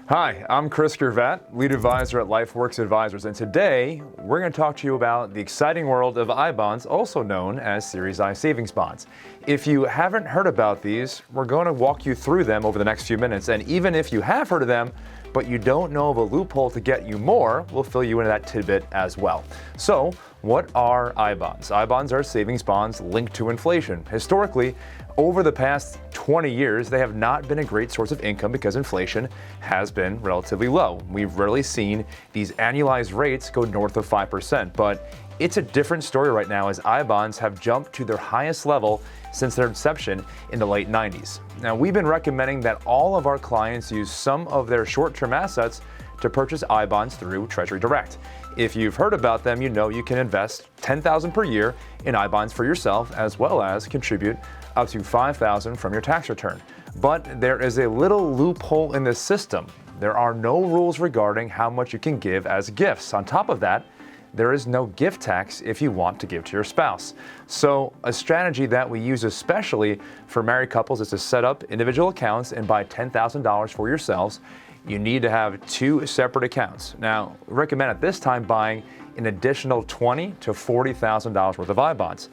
Hi, I'm Chris Gervat, lead advisor at Lifeworks Advisors, and today we're going to talk to you about the exciting world of I-bonds, also known as Series I savings bonds. If you haven't heard about these, we're going to walk you through them over the next few minutes, and even if you have heard of them, but you don't know of a loophole to get you more, we'll fill you into that tidbit as well. So, what are I-bonds? I-bonds are savings bonds linked to inflation. Historically, over the past 20 years, they have not been a great source of income because inflation has been relatively low. We've rarely seen these annualized rates go north of 5%, but it's a different story right now as I-bonds have jumped to their highest level since their inception in the late 90s. Now, we've been recommending that all of our clients use some of their short-term assets to purchase I-bonds through TreasuryDirect. If you've heard about them, you know you can invest $10,000 per year in I-bonds for yourself, as well as contribute up to $5,000 from your tax return. But there is a little loophole in this system. There are no rules regarding how much you can give as gifts. On top of that, there is no gift tax if you want to give to your spouse. So a strategy that we use especially for married couples is to set up individual accounts and buy $10,000 for yourselves. You need to have two separate accounts. Now, we recommend at this time buying an additional $20,000 to $40,000 worth of I-bonds.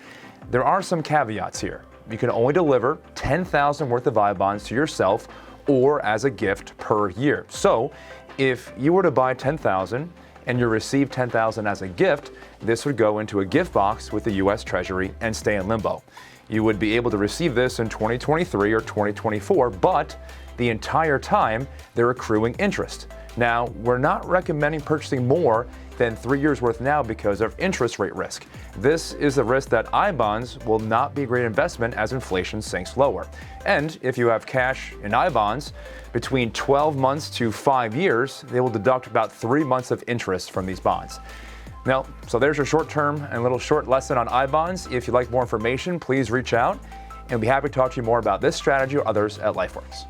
There are some caveats here. You can only deliver $10,000 worth of I-bonds to yourself or as a gift per year. So, if you were to buy $10,000 and you receive $10,000 as a gift, this would go into a gift box with the U.S. Treasury and stay in limbo. You would be able to receive this in 2023 or 2024, but the entire time they're accruing interest. Now, we're not recommending purchasing more than 3 years worth now because of interest rate risk. This is the risk that I-bonds will not be a great investment as inflation sinks lower. And if you have cash in I-bonds between 12 months to 5 years, they will deduct about 3 months of interest from these bonds. Now, so there's your short-term and little short lesson on I-bonds. If you'd like more information, please reach out and we'll be happy to talk to you more about this strategy or others at Lifeworks.